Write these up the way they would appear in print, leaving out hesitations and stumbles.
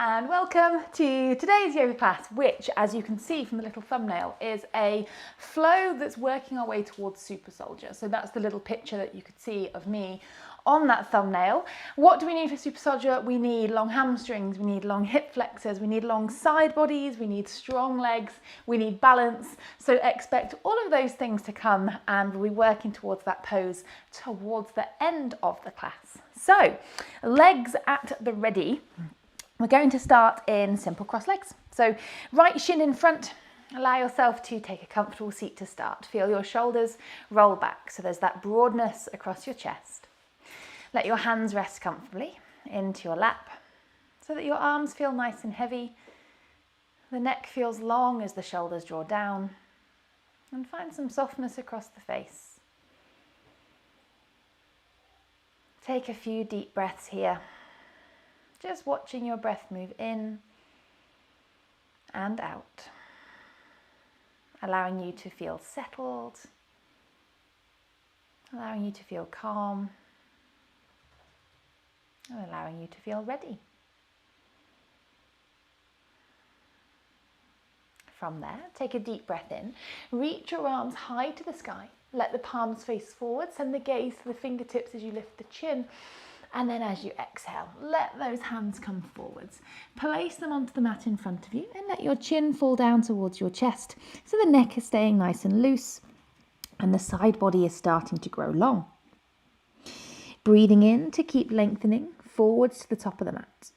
and welcome to today's yoga class, which, as you can see from the little thumbnail, is a flow that's working our way towards super soldier. So that's the little picture that you could see of me on that thumbnail. What do we need for super soldier? We need long hamstrings, we need long hip flexors, we need long side bodies, we need strong legs, we need balance. So expect all of those things to come, and we'll be working towards that pose towards the end of the class. So legs at the ready. We're going to start in simple cross legs. So right shin in front, allow yourself to take a comfortable seat to start. Feel your shoulders roll back, so there's that broadness across your chest. Let your hands rest comfortably into your lap so that your arms feel nice and heavy. The neck feels long as the shoulders draw down, and find some softness across the face. Take a few deep breaths here. Just watching your breath move in and out, allowing you to feel settled, allowing you to feel calm, and allowing you to feel ready. From there, take a deep breath in, reach your arms high to the sky, let the palms face forward, send the gaze to the fingertips as you lift the chin. And then as you exhale, let those hands come forwards. Place them onto the mat in front of you and let your chin fall down towards your chest so the neck is staying nice and loose and the side body is starting to grow long. Breathing in to keep lengthening forwards to the top of the mat.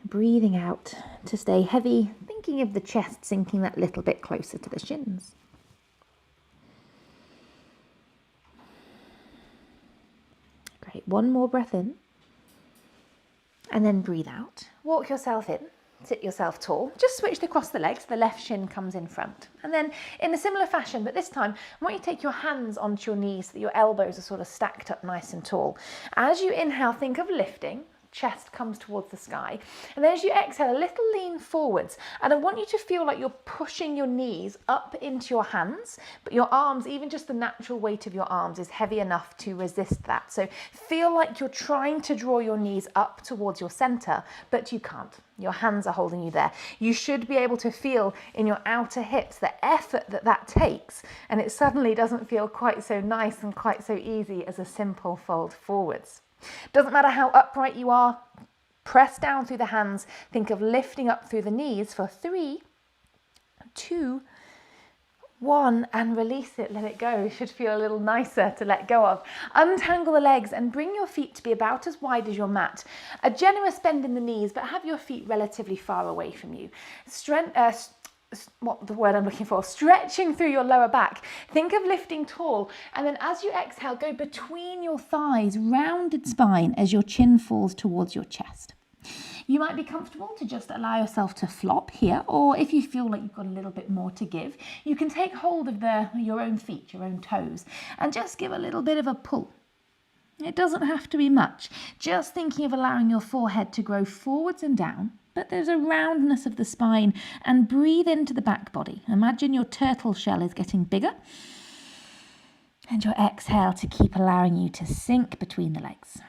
Breathing out to stay heavy, thinking of the chest sinking that little bit closer to the shins. Great, one more breath in, and then breathe out. Walk yourself in, sit yourself tall. Just switch across the legs, the left shin comes in front. And then in a similar fashion, but this time, I want you to take your hands onto your knees so that your elbows are sort of stacked up nice and tall. As you inhale, think of lifting. Chest comes towards the sky, and then as you exhale, a little lean forwards, and I want you to feel like you're pushing your knees up into your hands, but your arms, even just the natural weight of your arms, is heavy enough to resist that. So feel like you're trying to draw your knees up towards your center, but you can't. Your hands are holding you there. You should be able to feel in your outer hips the effort that takes, and it suddenly doesn't feel quite so nice and quite so easy as a simple fold forwards. Doesn't matter how upright you are, press down through the hands, think of lifting up through the knees for 3, 2, 1, and release it, let it go. It should feel a little nicer to let go of. Untangle the legs and bring your feet to be about as wide as your mat. A generous bend in the knees, but have your feet relatively far away from you. Stretching through your lower back. Think of lifting tall, and then as you exhale, go between your thighs, rounded spine as your chin falls towards your chest. You might be comfortable to just allow yourself to flop here, or if you feel like you've got a little bit more to give, you can take hold of your own feet, your own toes, and just give a little bit of a pull. It doesn't have to be much, just thinking of allowing your forehead to grow forwards and down, but there's a roundness of the spine, and breathe into the back body. Imagine your turtle shell is getting bigger, and your exhale to keep allowing you to sink between the legs.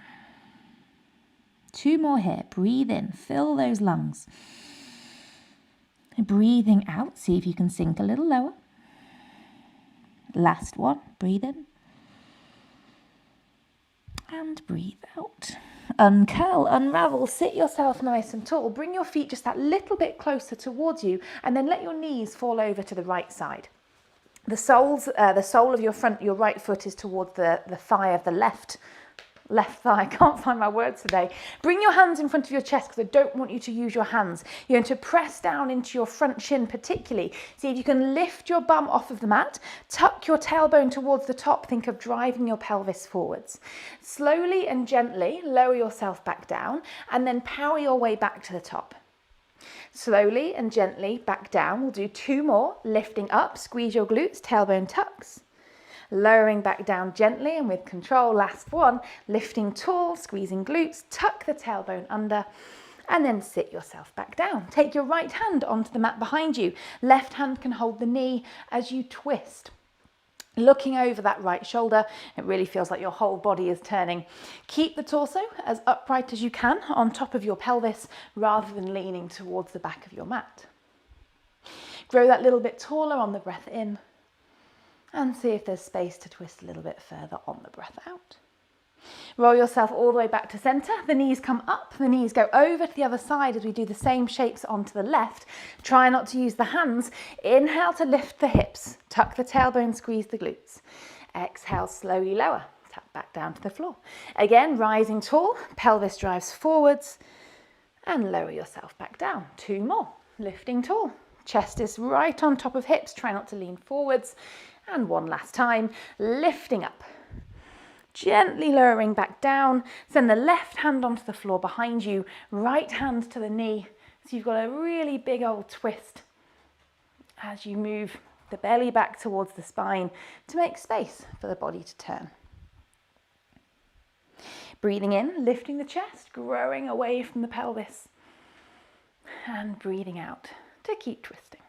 2 more here. Breathe in, fill those lungs. Breathing out, see if you can sink a little lower. Last one, breathe in. And breathe out. Uncurl, unravel, sit yourself nice and tall. Bring your feet just that little bit closer towards you, and then let your knees fall over to the right side. The sole of your right foot is towards the thigh of the left thigh. I can't find my words today. Bring your hands in front of your chest because I don't want you to use your hands. You're going to press down into your front shin particularly. See if you can lift your bum off of the mat. Tuck your tailbone towards the top. Think of driving your pelvis forwards. Slowly and gently lower yourself back down, and then power your way back to the top. Slowly and gently back down. We'll do 2 more. Lifting up, squeeze your glutes, tailbone tucks. Lowering back down gently and with control. Last one, lifting tall, squeezing glutes, tuck the tailbone under, and then sit yourself back down. Take your right hand onto the mat behind you. Left hand can hold the knee as you twist. Looking over that right shoulder, it really feels like your whole body is turning. Keep the torso as upright as you can on top of your pelvis rather than leaning towards the back of your mat. Grow that little bit taller on the breath in and see if there's space to twist a little bit further on the breath out. Roll yourself all the way back to center. The knees come up, the knees go over to the other side as we do the same shapes onto the left. Try not to use the hands. Inhale to lift the hips, tuck the tailbone, squeeze the glutes. Exhale, slowly lower, tap back down to the floor. Again, rising tall, pelvis drives forwards and lower yourself back down. 2 more, lifting tall. Chest is right on top of hips, try not to lean forwards. And 1 last time, lifting up. Gently lowering back down, send the left hand onto the floor behind you, right hand to the knee, so you've got a really big old twist as you move the belly back towards the spine to make space for the body to turn. Breathing in, lifting the chest, growing away from the pelvis, and breathing out to keep twisting.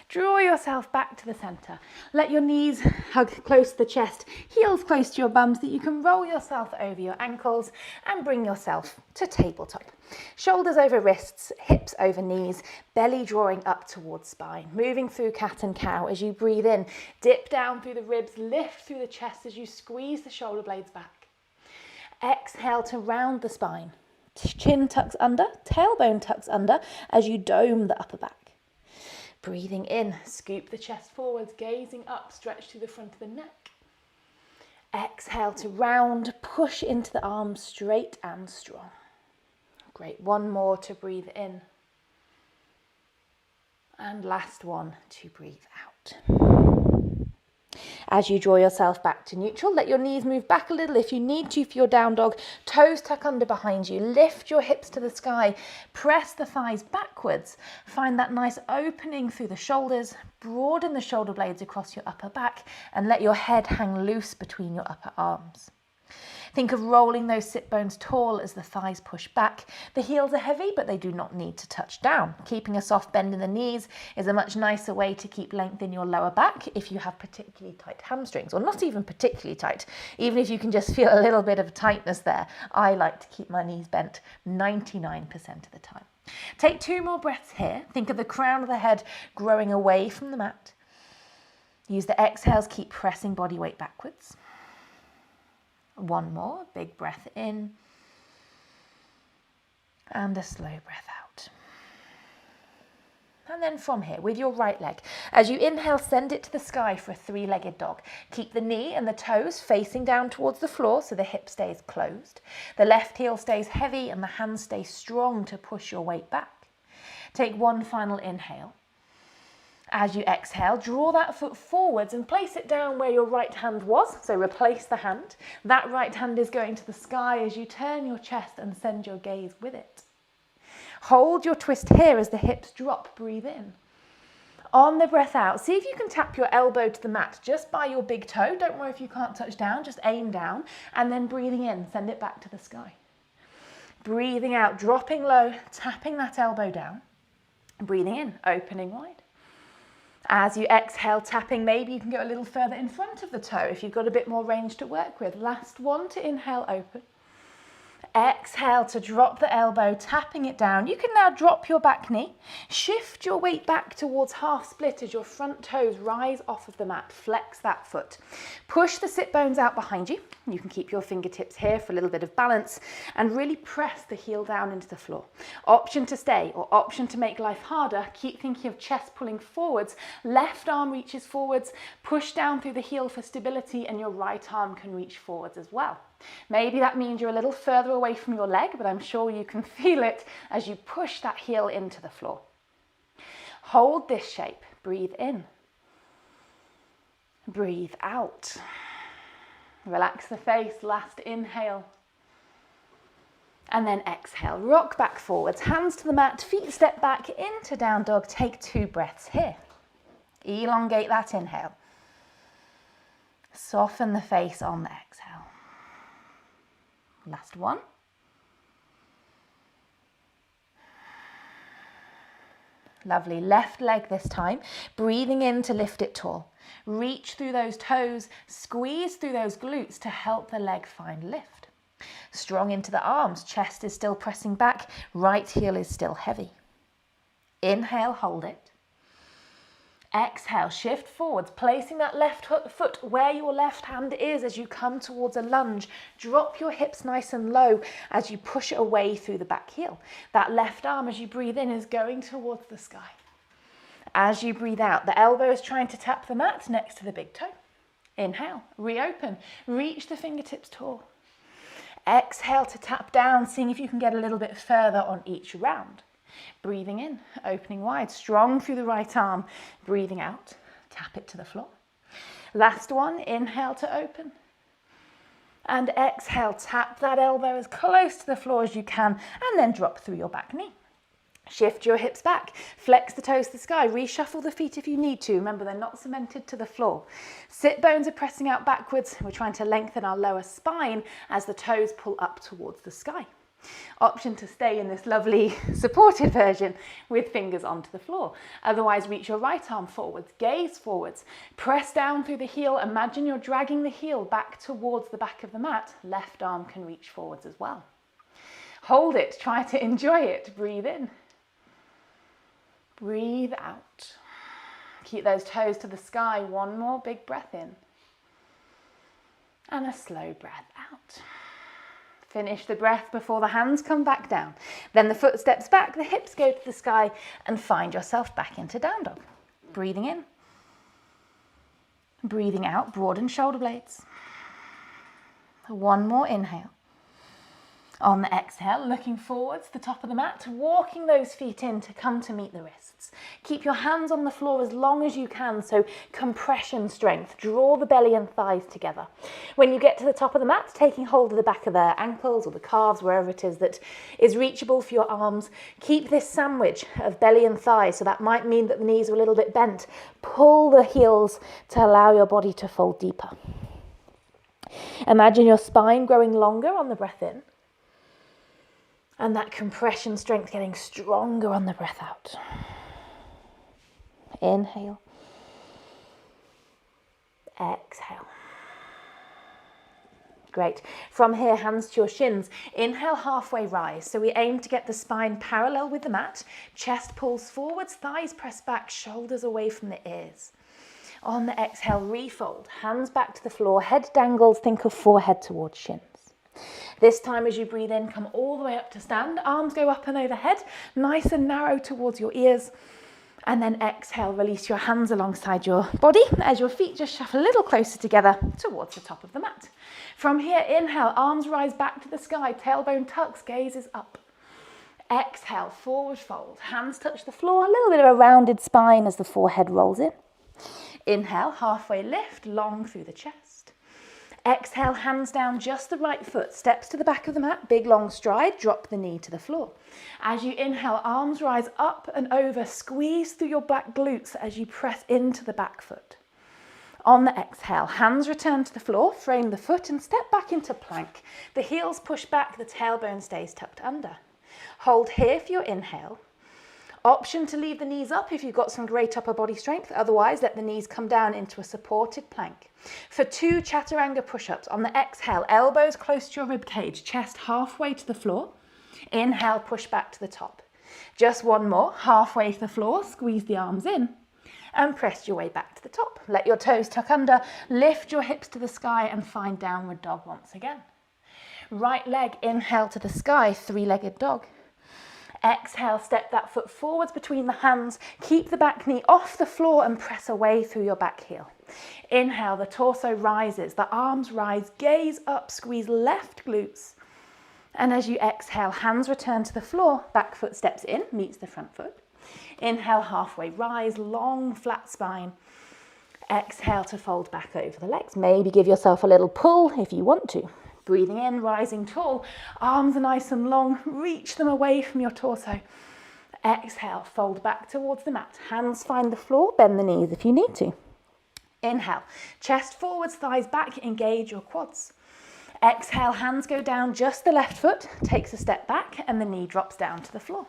Draw yourself back to the center. Let your knees hug close to the chest, heels close to your bums, that you can roll yourself over your ankles and bring yourself to tabletop. Shoulders over wrists, hips over knees, belly drawing up towards spine. Moving through cat and cow as you breathe in. Dip down through the ribs, lift through the chest as you squeeze the shoulder blades back. Exhale to round the spine. Chin tucks under, tailbone tucks under as you dome the upper back. Breathing in, scoop the chest forwards, gazing up, stretch to the front of the neck. Exhale to round, push into the arms straight and strong. Great, 1 more to breathe in. And last one to breathe out. As you draw yourself back to neutral, let your knees move back a little if you need to for your down dog. Toes tuck under behind you. Lift your hips to the sky. Press the thighs backwards. Find that nice opening through the shoulders. Broaden the shoulder blades across your upper back and let your head hang loose between your upper arms. Think of rolling those sit bones tall as the thighs push back. The heels are heavy, but they do not need to touch down. Keeping a soft bend in the knees is a much nicer way to keep length in your lower back if you have particularly tight hamstrings, or not even particularly tight. Even if you can just feel a little bit of tightness there, I like to keep my knees bent 99% of the time. Take 2 more breaths here. Think of the crown of the head growing away from the mat. Use the exhales, keep pressing body weight backwards. 1 more, big breath in, and a slow breath out. And then from here, with your right leg, as you inhale, send it to the sky for a 3-legged dog. Keep the knee and the toes facing down towards the floor so the hip stays closed. The left heel stays heavy and the hands stay strong to push your weight back. Take 1 final inhale. As you exhale, draw that foot forwards and place it down where your right hand was. So replace the hand. That right hand is going to the sky as you turn your chest and send your gaze with it. Hold your twist here as the hips drop. Breathe in. On the breath out, see if you can tap your elbow to the mat just by your big toe. Don't worry if you can't touch down, just aim down. And then breathing in, send it back to the sky. Breathing out, dropping low, tapping that elbow down. Breathing in, opening wide. As you exhale, tapping, maybe you can go a little further in front of the toe if you've got a bit more range to work with. Last one to inhale, open. Exhale to drop the elbow, tapping it down. You can now drop your back knee. Shift your weight back towards half split as your front toes rise off of the mat. Flex that foot. Push the sit bones out behind you. You can keep your fingertips here for a little bit of balance and really press the heel down into the floor. Option to stay or option to make life harder. Keep thinking of chest pulling forwards. Left arm reaches forwards. Push down through the heel for stability and your right arm can reach forwards as well. Maybe that means you're a little further away from your leg, but I'm sure you can feel it as you push that heel into the floor. Hold this shape. Breathe in. Breathe out. Relax the face. Last inhale. And then exhale. Rock back forwards. Hands to the mat. Feet step back into down dog. Take 2 breaths here. Elongate that inhale. Soften the face on the exhale. Last one. Lovely. Left leg this time. Breathing in to lift it tall. Reach through those toes, squeeze through those glutes to help the leg find lift. Strong into the arms, chest is still pressing back, right heel is still heavy. Inhale, hold it. Exhale, shift forwards, placing that left foot where your left hand is as you come towards a lunge. Drop your hips nice and low as you push away through the back heel. That left arm as you breathe in is going towards the sky. As you breathe out, the elbow is trying to tap the mat next to the big toe. Inhale, reopen, reach the fingertips tall. Exhale to tap down, seeing if you can get a little bit further on each round. Breathing in, opening wide, strong through the right arm. Breathing out, tap it to the floor. Last one, inhale to open. And exhale, tap that elbow as close to the floor as you can, and then drop through your back knee. Shift your hips back, flex the toes to the sky, reshuffle the feet if you need to. Remember, they're not cemented to the floor. Sit bones are pressing out backwards. We're trying to lengthen our lower spine as the toes pull up towards the sky. Option to stay in this lovely supported version with fingers onto the floor. Otherwise, reach your right arm forwards, gaze forwards, press down through the heel. Imagine you're dragging the heel back towards the back of the mat. Left arm can reach forwards as well. Hold it, try to enjoy it. Breathe in. Breathe out. Keep those toes to the sky. One more big breath in. And a slow breath out. Finish the breath before the hands come back down. Then the foot steps back, the hips go to the sky, and find yourself back into down dog. Breathing in. Breathing out, broaden shoulder blades. One more inhale. On the exhale, looking forwards, the top of the mat, walking those feet in to come to meet the wrists. Keep your hands on the floor as long as you can, so compression strength. Draw the belly and thighs together. When you get to the top of the mat, taking hold of the back of the ankles or the calves, wherever it is that is reachable for your arms, keep this sandwich of belly and thighs, so that might mean that the knees are a little bit bent. Pull the heels to allow your body to fold deeper. Imagine your spine growing longer on the breath in, and that compression strength getting stronger on the breath out. Inhale. Exhale. Great. From here, hands to your shins. Inhale, halfway rise. So we aim to get the spine parallel with the mat. Chest pulls forwards, thighs press back, shoulders away from the ears. On the exhale, refold. Hands back to the floor, head dangles, think of forehead towards shins. This time as you breathe in, come all the way up to stand. Arms go up and overhead, nice and narrow towards your ears. And then exhale, release your hands alongside your body as your feet just shuffle a little closer together towards the top of the mat. From here, inhale, arms rise back to the sky, tailbone tucks, gaze is up. Exhale, forward fold, hands touch the floor, a little bit of a rounded spine as the forehead rolls in. Inhale, halfway lift, long through the chest. Exhale, hands down, just the right foot, steps to the back of the mat, big long stride, drop the knee to the floor. As you inhale, arms rise up and over, squeeze through your back glutes as you press into the back foot. On the exhale, hands return to the floor, frame the foot and step back into plank. The heels push back, the tailbone stays tucked under. Hold here for your inhale. Option to leave the knees up if you've got some great upper body strength. Otherwise, let the knees come down into a supported plank. For 2 Chaturanga Push-Ups, on the exhale, elbows close to your rib cage, chest halfway to the floor. Inhale, push back to the top. Just one more, halfway to the floor, squeeze the arms in and press your way back to the top. Let your toes tuck under, lift your hips to the sky and find downward dog once again. Right leg, inhale to the sky, 3-legged dog. Exhale, step that foot forwards between the hands. Keep the back knee off the floor and press away through your back heel. Inhale, the torso rises, the arms rise, gaze up, squeeze left glutes. And as you exhale, hands return to the floor, back foot steps in, meets the front foot. Inhale, halfway rise, long flat spine. Exhale to fold back over the legs. Maybe give yourself a little pull if you want to. Breathing in, rising tall, arms are nice and long, reach them away from your torso. Exhale, fold back towards the mat. Hands find the floor, bend the knees if you need to. Inhale, chest forwards, thighs back, engage your quads. Exhale, hands go down, just the left foot takes a step back and the knee drops down to the floor.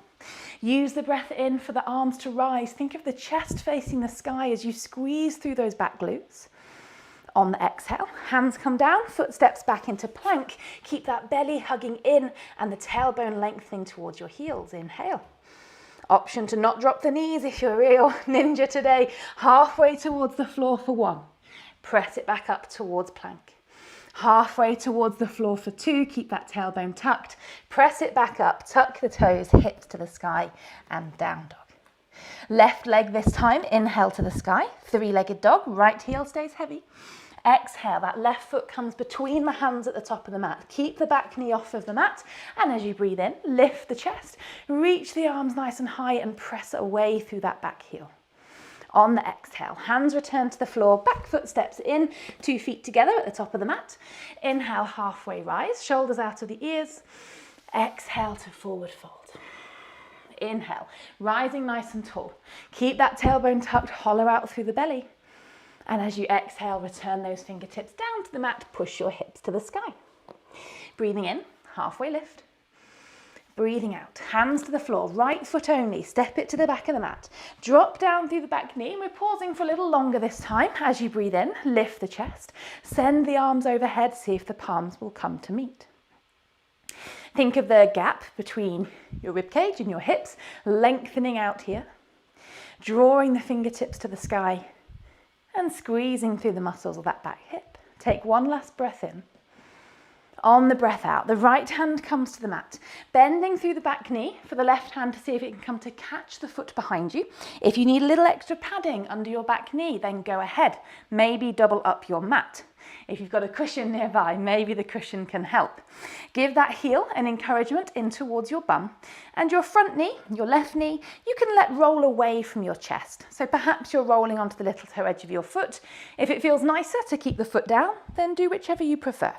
Use the breath in for the arms to rise. Think of the chest facing the sky as you squeeze through those back glutes. On the exhale, hands come down, footsteps back into plank. Keep that belly hugging in and the tailbone lengthening towards your heels. Inhale. Option to not drop the knees if you're a real ninja today. Halfway towards the floor for 1. Press it back up towards plank. Halfway towards the floor for 2. Keep that tailbone tucked. Press it back up, tuck the toes, hips to the sky, and down dog. Left leg this time, inhale to the sky. 3-legged dog, right heel stays heavy. Exhale, that left foot comes between the hands at the top of the mat. Keep the back knee off of the mat, and as you breathe in, lift the chest, reach the arms nice and high and press away through that back heel. On the exhale, hands return to the floor, back foot steps in, 2 feet together at the top of the mat. Inhale, halfway rise, shoulders out of the ears. Exhale to forward fold. Inhale, rising nice and tall. Keep that tailbone tucked, hollow out through the belly. And as you exhale, return those fingertips down to the mat, push your hips to the sky. Breathing in, halfway lift. Breathing out, hands to the floor, right foot only, step it to the back of the mat. Drop down through the back knee, and we're pausing for a little longer this time. As you breathe in, lift the chest, send the arms overhead, see if the palms will come to meet. Think of the gap between your ribcage and your hips, lengthening out here, drawing the fingertips to the sky, and squeezing through the muscles of that back hip. Take one last breath in. On the breath out, the right hand comes to the mat, bending through the back knee for the left hand to see if it can come to catch the foot behind you. If you need a little extra padding under your back knee, then go ahead. Maybe double up your mat. If you've got a cushion nearby, maybe the cushion can help. Give that heel an encouragement in towards your bum, and your front knee, your left knee, you can let roll away from your chest. So perhaps you're rolling onto the little toe edge of your foot. If it feels nicer to keep the foot down, then do whichever you prefer.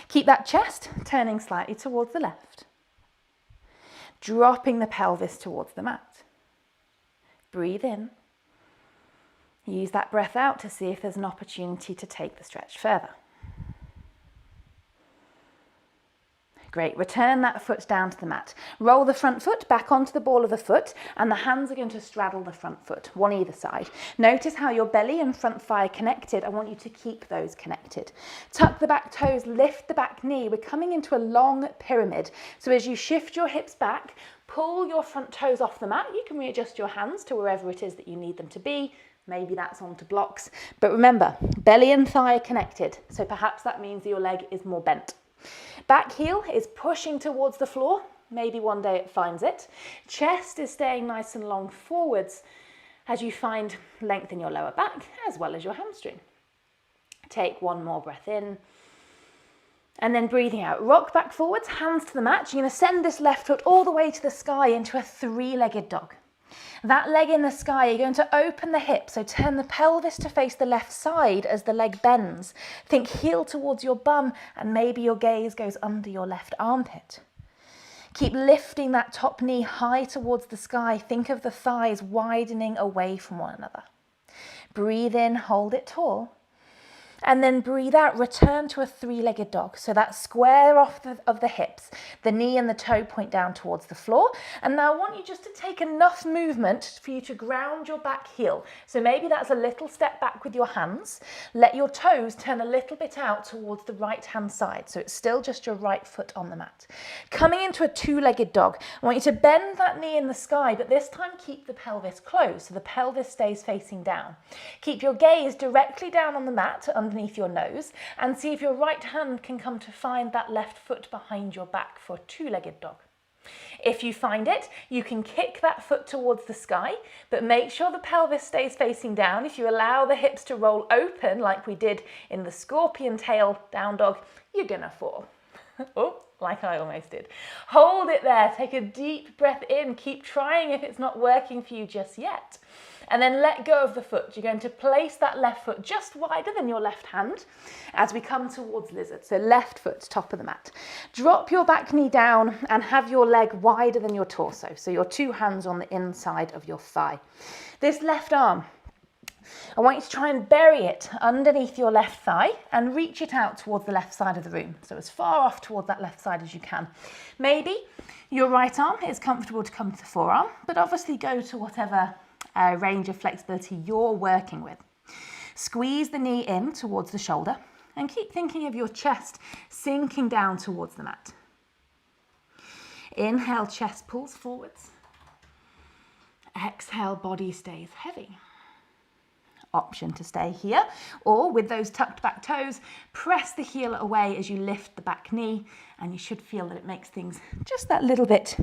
Keep that chest turning slightly towards the left, dropping the pelvis towards the mat. Breathe in. Use that breath out to see if there's an opportunity to take the stretch further. Great, return that foot down to the mat. Roll the front foot back onto the ball of the foot, and the hands are going to straddle the front foot, one either side. Notice how your belly and front thigh are connected. I want you to keep those connected. Tuck the back toes, lift the back knee. We're coming into a long pyramid. So as you shift your hips back, pull your front toes off the mat. You can readjust your hands to wherever it is that you need them to be. Maybe that's onto blocks. But remember, belly and thigh are connected. So perhaps that means your leg is more bent. Back heel is pushing towards the floor. Maybe one day it finds it. Chest is staying nice and long forwards as you find length in your lower back as well as your hamstring. Take one more breath in. And then breathing out. Rock back forwards, hands to the mat. You're going to send this left foot all the way to the sky into a 3-legged dog. That leg in the sky, you're going to open the hip, so turn the pelvis to face the left side as the leg bends. Think heel towards your bum, and maybe your gaze goes under your left armpit. Keep lifting that top knee high towards the sky. Think of the thighs widening away from one another. Breathe in, hold it tall. And then breathe out, return to a 3-legged dog. So that square off of the hips, the knee and the toe point down towards the floor. And now I want you just to take enough movement for you to ground your back heel. So maybe that's a little step back with your hands. Let your toes turn a little bit out towards the right-hand side. So it's still just your right foot on the mat. Coming into a 2-legged dog, I want you to bend that knee in the sky, but this time keep the pelvis closed. So the pelvis stays facing down. Keep your gaze directly down on the mat, underneath your nose, and see if your right hand can come to find that left foot behind your back for a 2-legged dog. If you find it, you can kick that foot towards the sky, but make sure the pelvis stays facing down. If you allow the hips to roll open like we did in the scorpion tail down dog, you're gonna fall. Oh, like I almost did. Hold it there, take a deep breath in, keep trying if it's not working for you just yet. And then let go of the foot. You're going to place that left foot just wider than your left hand as we come towards lizard. So left foot, top of the mat. Drop your back knee down and have your leg wider than your torso. So your 2 hands on the inside of your thigh. This left arm, I want you to try and bury it underneath your left thigh and reach it out towards the left side of the room. So as far off towards that left side as you can. Maybe your right arm is comfortable to come to the forearm, but obviously go to whatever range of flexibility you're working with. Squeeze the knee in towards the shoulder and keep thinking of your chest sinking down towards the mat. Inhale, chest pulls forwards. Exhale, body stays heavy. Option to stay here, or with those tucked back toes, press the heel away as you lift the back knee, and you should feel that it makes things just that little bit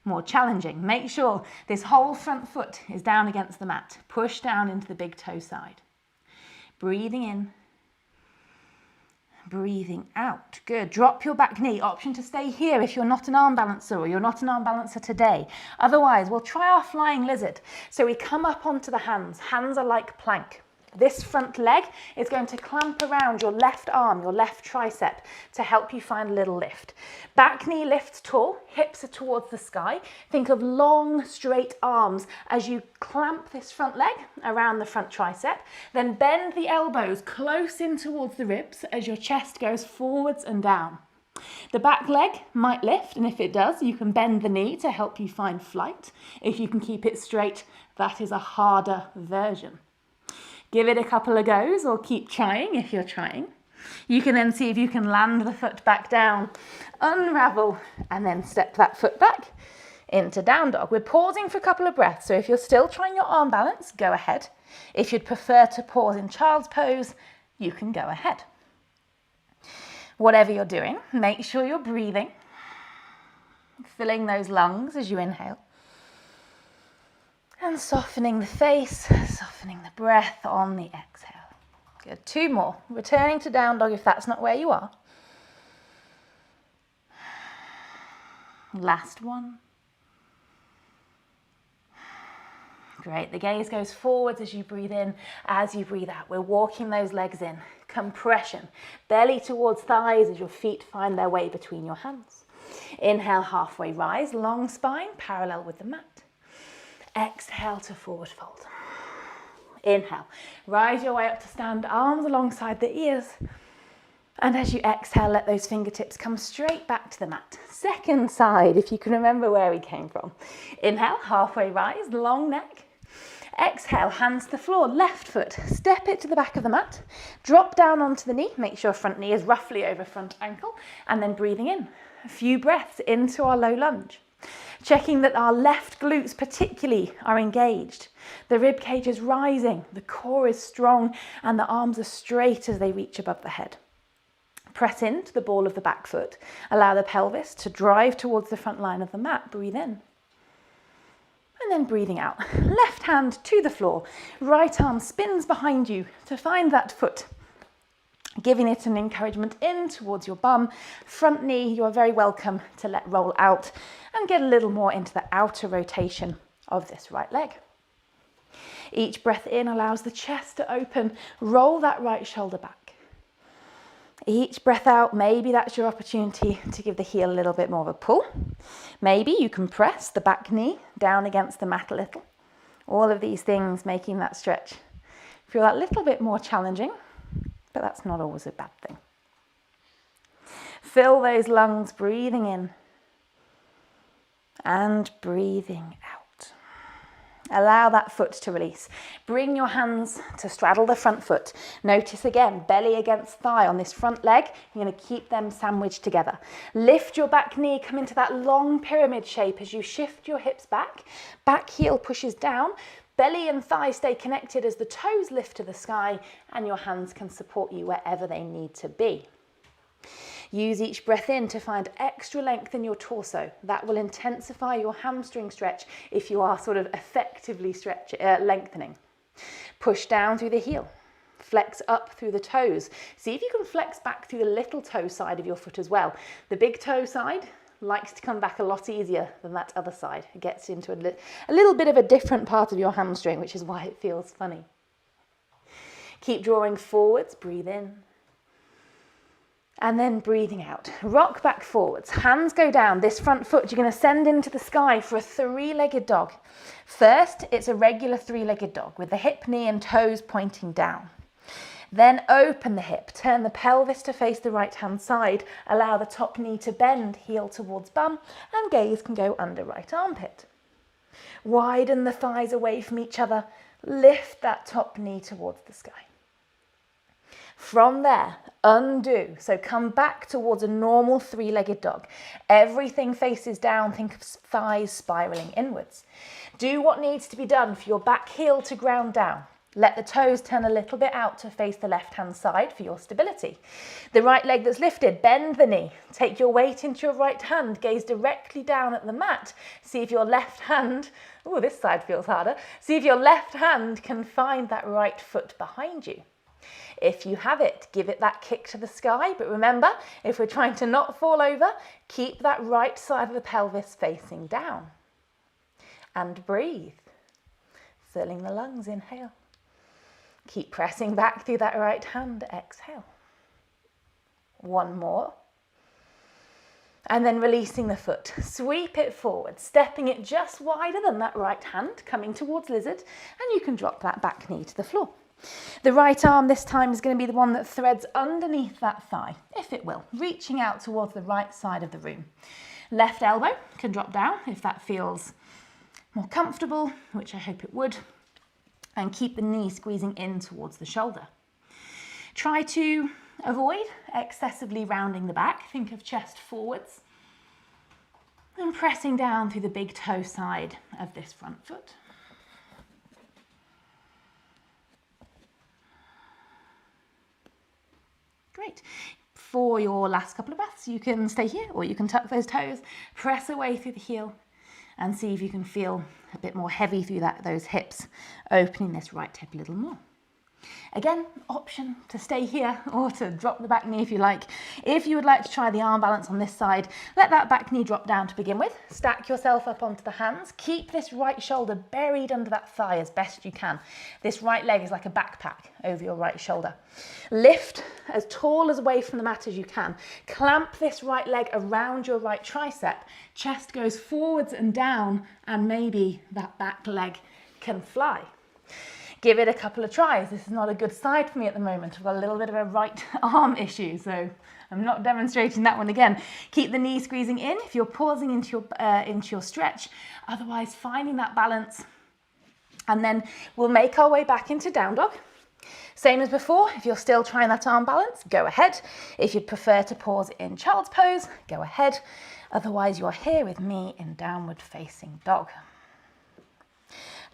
more challenging. Make sure this whole front foot is down against the mat. Push down into the big toe side. Breathing in. Breathing out. Good. Drop your back knee. Option to stay here if you're not an arm balancer or you're not an arm balancer today. Otherwise, we'll try our flying lizard. So we come up onto the hands. Hands are like plank. This front leg is going to clamp around your left arm, your left tricep, to help you find a little lift. Back knee lifts tall, hips are towards the sky. Think of long, straight arms as you clamp this front leg around the front tricep. Then bend the elbows close in towards the ribs as your chest goes forwards and down. The back leg might lift, and if it does, you can bend the knee to help you find flight. If you can keep it straight, that is a harder version. Give it a couple of goes, or keep trying if you're trying. You can then see if you can land the foot back down, unravel, and then step that foot back into down dog. We're pausing for a couple of breaths, so if you're still trying your arm balance, go ahead. If you'd prefer to pause in child's pose, you can go ahead. Whatever you're doing, make sure you're breathing, filling those lungs as you inhale. And softening the face, softening the breath on the exhale. Good. 2 more. Returning to down dog if that's not where you are. Last one. Great. The gaze goes forwards as you breathe in. As you breathe out, we're walking those legs in. Compression. Belly towards thighs as your feet find their way between your hands. Inhale, halfway rise, long spine, parallel with the mat. Exhale to forward fold. Inhale, rise your way up to stand, arms alongside the ears. And as you exhale, let those fingertips come straight back to the mat. Second side, if you can remember where we came from. Inhale, halfway rise, long neck. Exhale, hands to the floor, left foot, step it to the back of the mat. Drop down onto the knee, make sure front knee is roughly over front ankle. And then breathing in, a few breaths into our low lunge. Checking that our left glutes particularly are engaged. The rib cage is rising, the core is strong, and the arms are straight as they reach above the head. Press into the ball of the back foot. Allow the pelvis to drive towards the front line of the mat. Breathe in. And then breathing out. Left hand to the floor. Right arm spins behind you to find that foot. Giving it an encouragement in towards your bum. Front knee, you are very welcome to let roll out and get a little more into the outer rotation of this right leg. Each breath in allows the chest to open. Roll that right shoulder back. Each breath out, maybe that's your opportunity to give the heel a little bit more of a pull. Maybe you can press the back knee down against the mat a little. All of these things making that stretch feel that little bit more challenging. But that's not always a bad thing. Fill those lungs, breathing in and breathing out. Allow that foot to release. Bring your hands to straddle the front foot. Notice again, belly against thigh on this front leg. You're going to keep them sandwiched together. Lift your back knee, come into that long pyramid shape as you shift your hips back. Back heel pushes down. Belly and thigh stay connected as the toes lift to the sky and your hands can support you wherever they need to be. Use each breath in to find extra length in your torso. That will intensify your hamstring stretch if you are sort of effectively lengthening. Push down through the heel. Flex up through the toes. See if you can flex back through the little toe side of your foot as well. The big toe side likes to come back a lot easier than that other side. It gets into a little bit of a different part of your hamstring, which is why it feels funny. Keep drawing forwards, breathe in. And then breathing out. Rock back forwards, hands go down. This front foot, you're going to send into the sky for a three-legged dog. First, it's a regular three-legged dog with the hip, knee and toes pointing down. Then open the hip, turn the pelvis to face the right-hand side, allow the top knee to bend, heel towards bum, and gaze can go under right armpit. Widen the thighs away from each other, lift that top knee towards the sky. From there, undo, so come back towards a normal three-legged dog. Everything faces down, think of thighs spiraling inwards. Do what needs to be done for your back heel to ground down. Let the toes turn a little bit out to face the left-hand side for your stability. The right leg that's lifted, bend the knee. Take your weight into your right hand, gaze directly down at the mat. See if your left hand, this side feels harder. See if your left hand can find that right foot behind you. If you have it, give it that kick to the sky. But remember, if we're trying to not fall over, keep that right side of the pelvis facing down. And breathe. Filling the lungs, inhale. Keep pressing back through that right hand, exhale. One more. And then releasing the foot. Sweep it forward, stepping it just wider than that right hand, coming towards lizard, and you can drop that back knee to the floor. The right arm this time is going to be the one that threads underneath that thigh, if it will, reaching out towards the right side of the room. Left elbow can drop down if that feels more comfortable, which I hope it would, and keep the knee squeezing in towards the shoulder. Try to avoid excessively rounding the back. Think of chest forwards and pressing down through the big toe side of this front foot. Great. For your last couple of breaths, you can stay here or you can tuck those toes, press away through the heel and see if you can feel a bit more heavy through those hips, opening this right hip a little more. Again, option to stay here or to drop the back knee if you like. If you would like to try the arm balance on this side, let that back knee drop down to begin with. Stack yourself up onto the hands. Keep this right shoulder buried under that thigh as best you can. This right leg is like a backpack over your right shoulder. Lift as tall as away from the mat as you can. Clamp this right leg around your right tricep. Chest goes forwards and down, and maybe that back leg can fly. Give it a couple of tries. This is not a good side for me at the moment. I've got a little bit of a right arm issue, so I'm not demonstrating that one again. Keep the knee squeezing in if you're pausing into your stretch. Otherwise, finding that balance. And then we'll make our way back into down dog. Same as before, if you're still trying that arm balance, go ahead. If you prefer to pause in child's pose, go ahead. Otherwise, you're here with me in downward facing dog.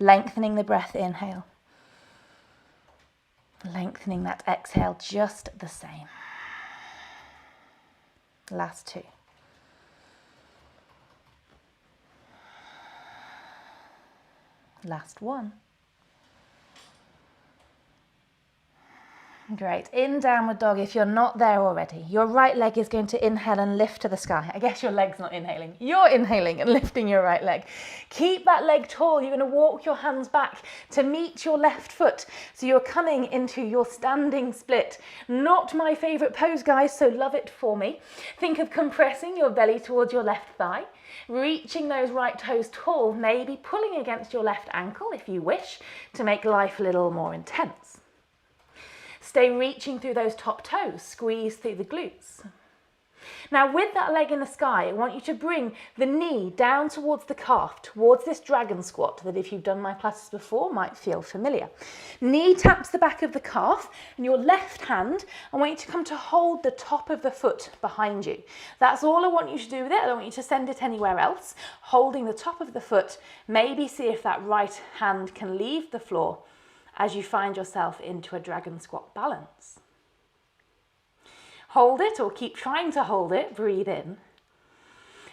Lengthening the breath, inhale. Lengthening that exhale just the same. Last two. Last one. Great. In downward dog, if you're not there already, your right leg is going to inhale and lift to the sky. I guess your leg's not inhaling. You're inhaling and lifting your right leg. Keep that leg tall. You're going to walk your hands back to meet your left foot. So you're coming into your standing split. Not my favorite pose, guys, so love it for me. Think of compressing your belly towards your left thigh, reaching those right toes tall, maybe pulling against your left ankle if you wish to make life a little more intense. Stay reaching through those top toes, squeeze through the glutes. Now with that leg in the sky, I want you to bring the knee down towards the calf, towards this dragon squat that if you've done my classes before might feel familiar. Knee taps the back of the calf and your left hand, I want you to come to hold the top of the foot behind you. That's all I want you to do with it. I don't want you to send it anywhere else. Holding the top of the foot, maybe see if that right hand can leave the floor as you find yourself into a dragon squat balance. Hold it or keep trying to hold it, breathe in.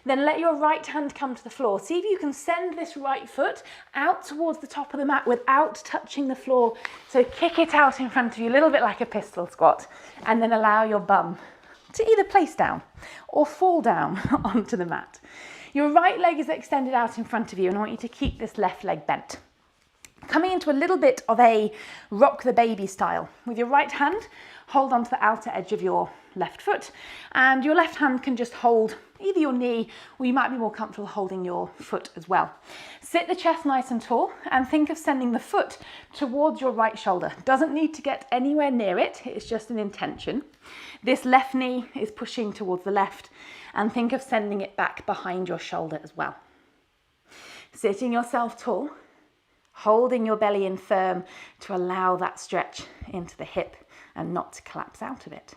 Then let your right hand come to the floor. See if you can send this right foot out towards the top of the mat without touching the floor. So kick it out in front of you, a little bit like a pistol squat, and then allow your bum to either place down or fall down onto the mat. Your right leg is extended out in front of you, and I want you to keep this left leg bent. Coming into a little bit of a rock the baby style. With your right hand, hold onto the outer edge of your left foot, and your left hand can just hold either your knee, or you might be more comfortable holding your foot as well. Sit the chest nice and tall and think of sending the foot towards your right shoulder. Doesn't need to get anywhere near it, it's just an intention. This left knee is pushing towards the left, and think of sending it back behind your shoulder as well. Sitting yourself tall, holding your belly in firm to allow that stretch into the hip and not to collapse out of it.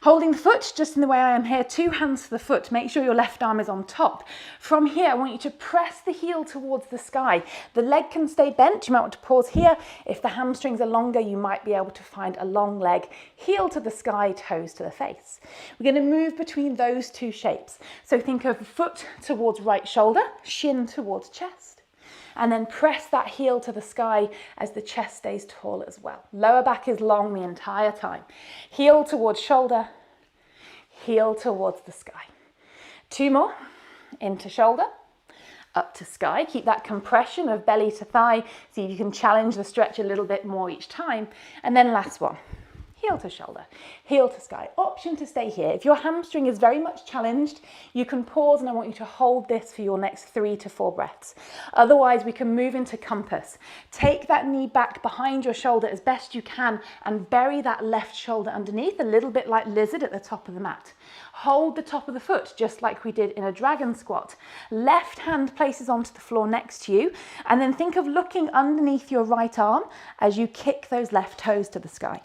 Holding the foot just in the way I am here, 2 hands to the foot, make sure your left arm is on top. From here, I want you to press the heel towards the sky. The leg can stay bent, you might want to pause here. If the hamstrings are longer, you might be able to find a long leg, heel to the sky, toes to the face. We're going to move between those 2 shapes. So think of foot towards right shoulder, shin towards chest. And then press that heel to the sky as the chest stays tall as well. Lower back is long the entire time. Heel towards shoulder, heel towards the sky. 2 more, into shoulder, up to sky. Keep that compression of belly to thigh. See if you can challenge the stretch a little bit more each time. And then last one. Heel to shoulder, heel to sky. Option to stay here. If your hamstring is very much challenged, you can pause, and I want you to hold this for your next 3 to 4 breaths. Otherwise, we can move into compass. Take that knee back behind your shoulder as best you can and bury that left shoulder underneath, a little bit like lizard at the top of the mat. Hold the top of the foot, just like we did in a dragon squat. Left hand places onto the floor next to you, and then think of looking underneath your right arm as you kick those left toes to the sky.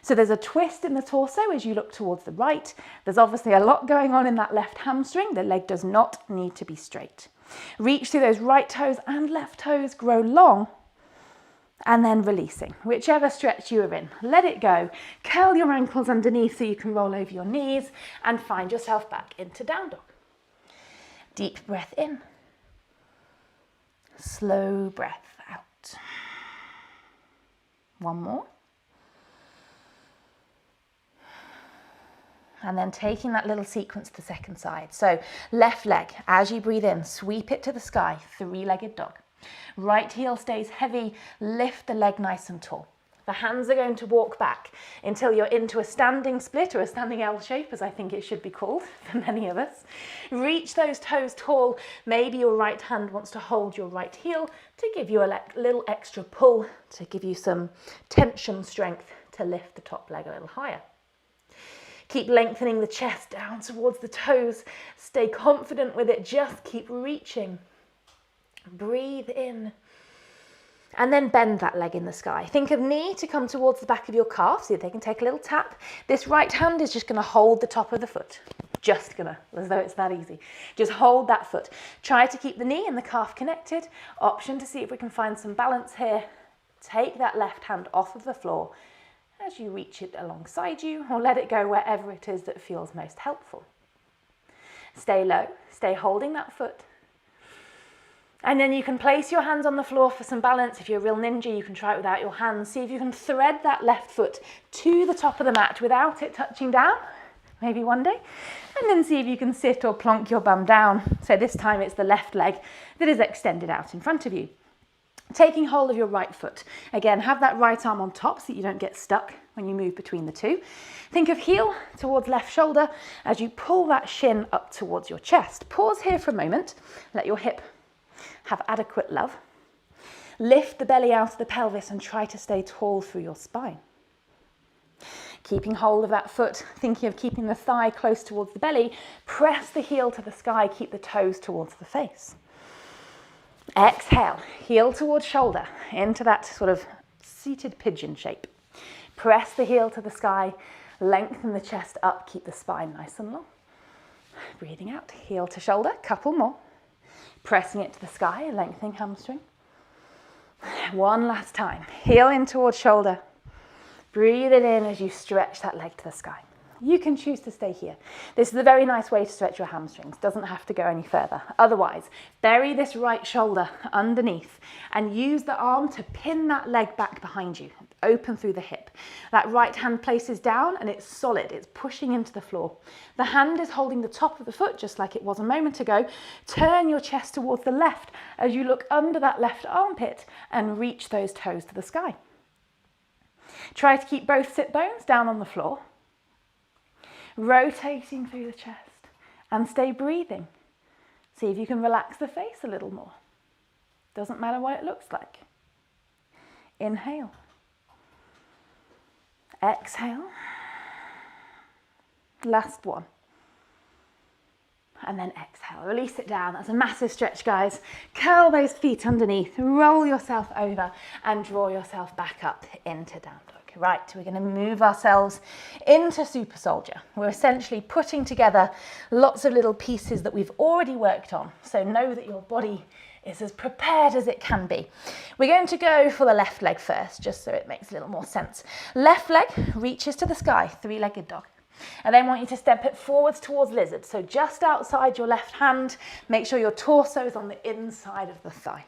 So there's a twist in the torso as you look towards the right. There's obviously a lot going on in that left hamstring. The leg does not need to be straight. Reach through those right toes and left toes, grow long, and then releasing. Whichever stretch you are in, let it go. Curl your ankles underneath so you can roll over your knees and find yourself back into down dog. Deep breath in. Slow breath out. One more. And then taking that little sequence to the second side. So left leg, as you breathe in, sweep it to the sky, 3-legged dog. Right heel stays heavy, lift the leg nice and tall. The hands are going to walk back until you're into a standing split, or a standing L shape, as I think it should be called for many of us. Reach those toes tall. Maybe your right hand wants to hold your right heel to give you a little extra pull, to give you some tension strength to lift the top leg a little higher. Keep lengthening the chest down towards the toes. Stay confident with it. Just keep reaching. Breathe in. And then bend that leg in the sky. Think of knee to come towards the back of your calf. See if they can take a little tap. This right hand is just going to hold the top of the foot. Just gonna, as though it's that easy. Just hold that foot. Try to keep the knee and the calf connected. Option to see if we can find some balance here. Take that left hand off of the floor as you reach it alongside you, or let it go wherever it is that feels most helpful. Stay low, stay holding that foot. And then you can place your hands on the floor for some balance. If you're a real ninja, you can try it without your hands. See if you can thread that left foot to the top of the mat without it touching down, maybe one day. And then see if you can sit or plonk your bum down. So this time it's the left leg that is extended out in front of you. Taking hold of your right foot. Again, have that right arm on top so that you don't get stuck when you move between the two. Think of heel towards left shoulder as you pull that shin up towards your chest. Pause here for a moment. Let your hip have adequate love. Lift the belly out of the pelvis and try to stay tall through your spine. Keeping hold of that foot, thinking of keeping the thigh close towards the belly. Press the heel to the sky, keep the toes towards the face. Exhale, heel towards shoulder, into that sort of seated pigeon shape. Press the heel to the sky, lengthen the chest up, keep the spine nice and long. Breathing out, heel to shoulder, couple more. Pressing it to the sky, lengthening hamstring. One last time, heel in towards shoulder. Breathe it in as you stretch that leg to the sky. You can choose to stay here. This is a very nice way to stretch your hamstrings. Doesn't have to go any further. Otherwise, bury this right shoulder underneath and use the arm to pin that leg back behind you. Open through the hip. That right hand places down and it's solid. It's pushing into the floor. The hand is holding the top of the foot just like it was a moment ago. Turn your chest towards the left as you look under that left armpit and reach those toes to the sky. Try to keep both sit bones down on the floor, rotating through the chest, and stay breathing. See if you can relax the face a little more. Doesn't matter what it looks like. Inhale. Exhale. Last one. And then exhale, release it down. That's a massive stretch, guys. Curl those feet underneath, roll yourself over and draw yourself back up into down dog. Right, we're going to move ourselves into super soldier. We're essentially putting together lots of little pieces that we've already worked on. So know that your body is as prepared as it can be. We're going to go for the left leg first, just so it makes a little more sense. Left leg reaches to the sky, three-legged dog. And then I want you to step it forwards towards lizard. So just outside your left hand, make sure your torso is on the inside of the thigh.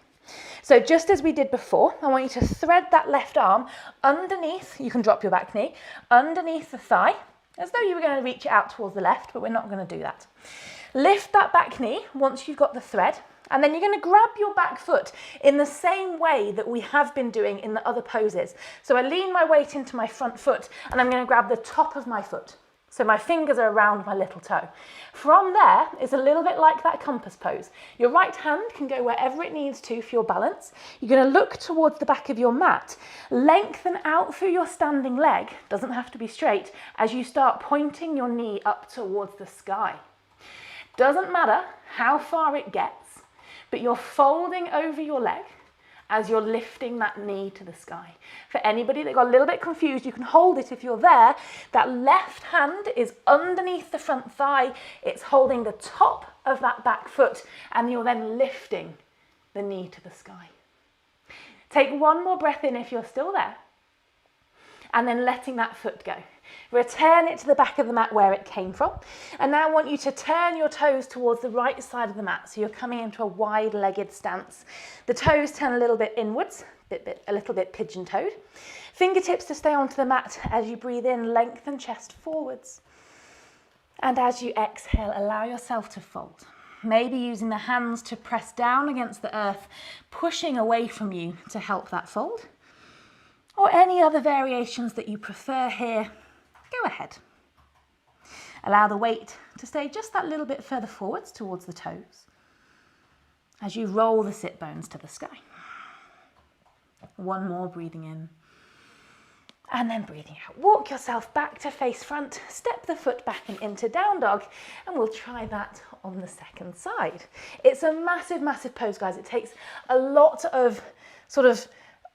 So just as we did before, I want you to thread that left arm underneath, you can drop your back knee, underneath the thigh, as though you were going to reach it out towards the left, but we're not going to do that. Lift that back knee once you've got the thread, and then you're going to grab your back foot in the same way that we have been doing in the other poses. So I lean my weight into my front foot, and I'm going to grab the top of my foot. So my fingers are around my little toe. From there, it's a little bit like that compass pose. Your right hand can go wherever it needs to for your balance. You're going to look towards the back of your mat. Lengthen out through your standing leg, doesn't have to be straight, as you start pointing your knee up towards the sky. Doesn't matter how far it gets, but you're folding over your leg as you're lifting that knee to the sky. For anybody that got a little bit confused, you can hold it if you're there. That left hand is underneath the front thigh. It's holding the top of that back foot, and you're then lifting the knee to the sky. Take one more breath in if you're still there, and then letting that foot go. Return it to the back of the mat where it came from. And now I want you to turn your toes towards the right side of the mat. So you're coming into a wide-legged stance. The toes turn a little bit inwards, a little bit pigeon-toed. Fingertips to stay onto the mat as you breathe in, lengthen chest forwards. And as you exhale, allow yourself to fold. Maybe using the hands to press down against the earth, pushing away from you to help that fold. Or any other variations that you prefer here. Go ahead. Allow the weight to stay just that little bit further forwards towards the toes as you roll the sit bones to the sky. One more, breathing in and then breathing out. Walk yourself back to face front, step the foot back and into down dog, and we'll try that on the second side. It's a massive, massive pose, guys. It takes a lot of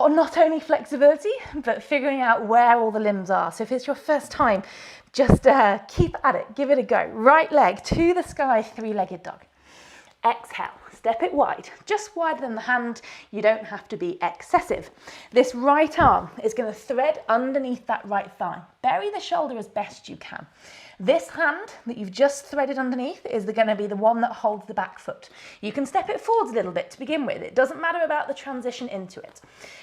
not only flexibility, but figuring out where all the limbs are. So if it's your first time, just keep at it, give it a go. Right leg to the sky, three-legged dog. Exhale, step it wide, just wider than the hand. You don't have to be excessive. This right arm is going to thread underneath that right thigh. Bury the shoulder as best you can. This hand that you've just threaded underneath is going to be the one that holds the back foot. You can step it forwards a little bit to begin with. It doesn't matter about the transition into it.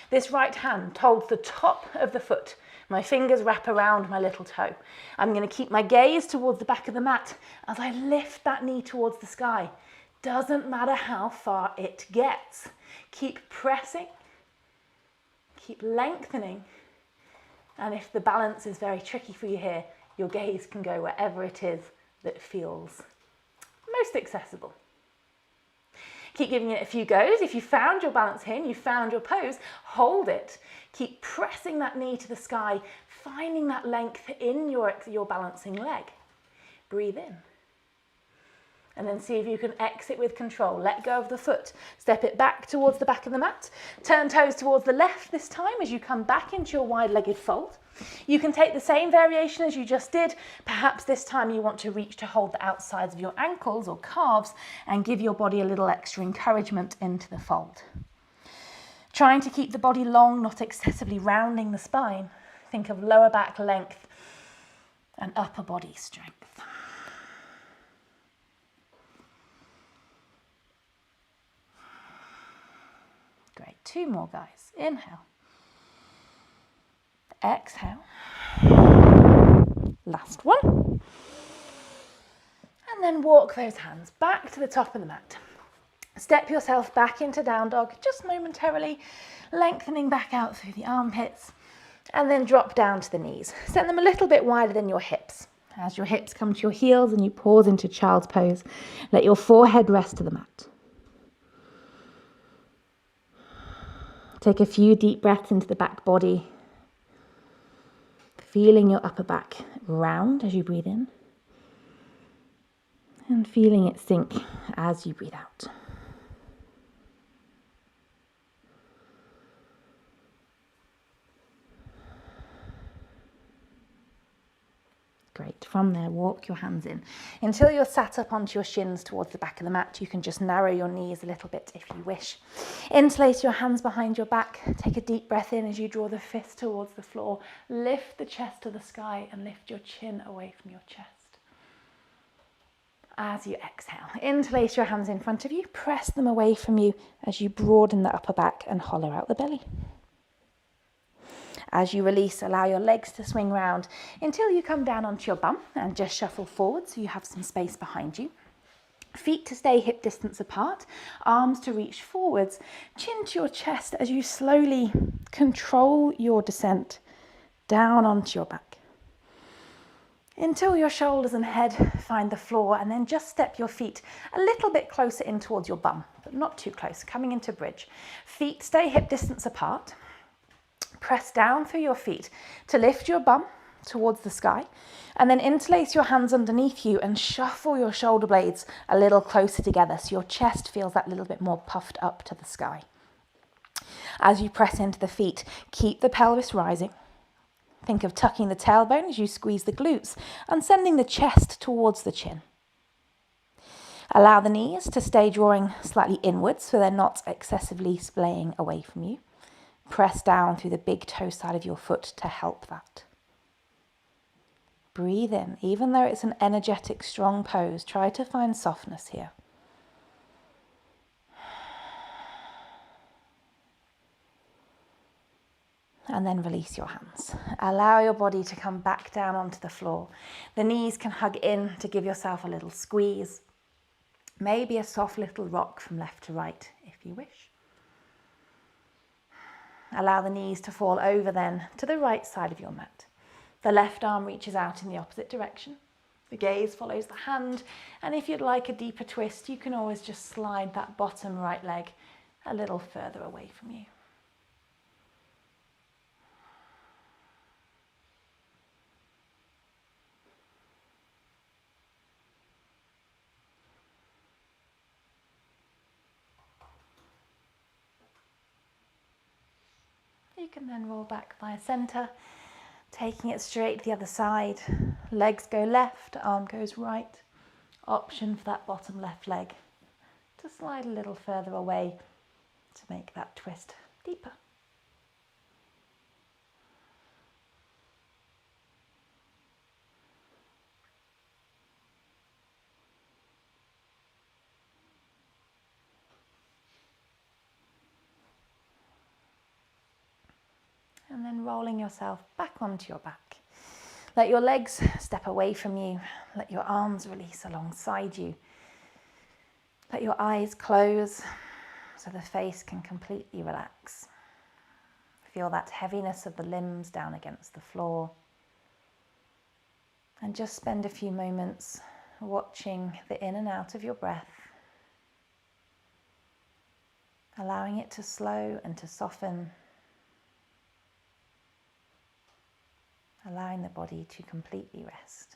This right hand holds the top of the foot. My fingers wrap around my little toe. I'm going to keep my gaze towards the back of the mat as I lift that knee towards the sky. Doesn't matter how far it gets. Keep pressing, keep lengthening. And if the balance is very tricky for you here, your gaze can go wherever it is that feels most accessible. Keep giving it a few goes. If you found your balance here and you found your pose, hold it. Keep pressing that knee to the sky, finding that length in your balancing leg. Breathe in. And then see if you can exit with control. Let go of the foot. Step it back towards the back of the mat. Turn toes towards the left this time as you come back into your wide-legged fold. You can take the same variation as you just did. Perhaps this time you want to reach to hold the outsides of your ankles or calves and give your body a little extra encouragement into the fold. Trying to keep the body long, not excessively rounding the spine. Think of lower back length and upper body strength. Great, two more, guys. Inhale. Exhale. Last one. And then walk those hands back to the top of the mat. Step yourself back into down dog, just momentarily lengthening back out through the armpits. And then drop down to the knees. Send them a little bit wider than your hips. As your hips come to your heels and you pause into child's pose, let your forehead rest to the mat. Take a few deep breaths into the back body, feeling your upper back round as you breathe in, and feeling it sink as you breathe out. Great. From there, walk your hands in. Until you're sat up onto your shins towards the back of the mat, you can just narrow your knees a little bit if you wish. Interlace your hands behind your back. Take a deep breath in as you draw the fist towards the floor. Lift the chest to the sky and lift your chin away from your chest. As you exhale, interlace your hands in front of you. Press them away from you as you broaden the upper back and hollow out the belly. As you release, allow your legs to swing round until you come down onto your bum and just shuffle forward so you have some space behind you. Feet to stay hip distance apart, arms to reach forwards, chin to your chest as you slowly control your descent down onto your back. Until your shoulders and head find the floor, and then just step your feet a little bit closer in towards your bum, but not too close, coming into bridge. Feet stay hip distance apart. Press down through your feet to lift your bum towards the sky, and then interlace your hands underneath you and shuffle your shoulder blades a little closer together so your chest feels that little bit more puffed up to the sky. As you press into the feet, keep the pelvis rising. Think of tucking the tailbone as you squeeze the glutes and sending the chest towards the chin. Allow the knees to stay drawing slightly inwards so they're not excessively splaying away from you. Press down through the big toe side of your foot to help that. Breathe in. Even though it's an energetic, strong pose, try to find softness here. And then release your hands. Allow your body to come back down onto the floor. The knees can hug in to give yourself a little squeeze. Maybe a soft little rock from left to right if you wish. Allow the knees to fall over then to the right side of your mat. The left arm reaches out in the opposite direction. The gaze follows the hand, and if you'd like a deeper twist, you can always just slide that bottom right leg a little further away from you. You can then roll back via center, taking it straight to the other side. Legs go left, arm goes right. Option for that bottom left leg to slide a little further away to make that twist deeper. And then rolling yourself back onto your back. Let your legs step away from you. Let your arms release alongside you. Let your eyes close so the face can completely relax. Feel that heaviness of the limbs down against the floor. And just spend a few moments watching the in and out of your breath, allowing it to slow and to soften, allowing the body to completely rest.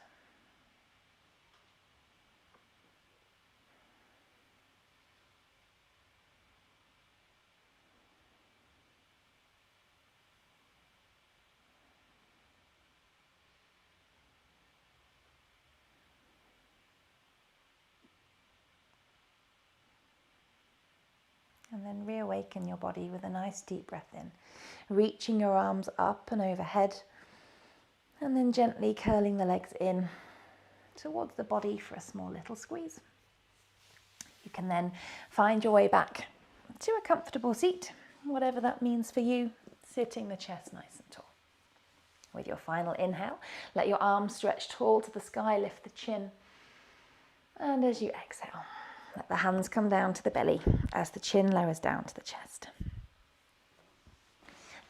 And then reawaken your body with a nice deep breath in, reaching your arms up and overhead, and then gently curling the legs in towards the body for a small little squeeze. You can then find your way back to a comfortable seat, whatever that means for you, sitting the chest nice and tall. With your final inhale, let your arms stretch tall to the sky, lift the chin. And as you exhale, let the hands come down to the belly as the chin lowers down to the chest.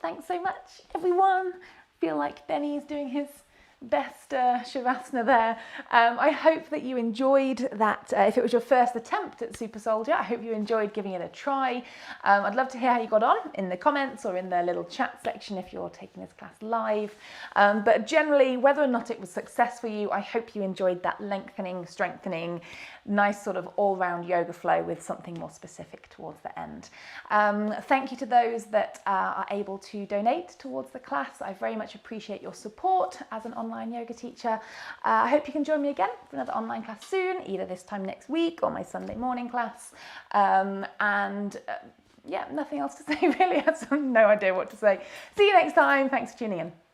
thanks so much, everyone. I feel like Benny is doing his best Shavasana there. I hope that you enjoyed that. If it was your first attempt at Super Soldier, I hope you enjoyed giving it a try. I'd love to hear how you got on in the comments or in the little chat section if you're taking this class live. But generally, whether or not it was success for you, I hope you enjoyed that lengthening, strengthening, nice sort of all-round yoga flow with something more specific towards the end. Thank you to those that are able to donate towards the class. I very much appreciate your support as an online yoga teacher. I hope you can join me again for another online class soon, either this time next week or my Sunday morning class. Yeah, nothing else to say really. I have no idea what to say. See you next time. Thanks for tuning in.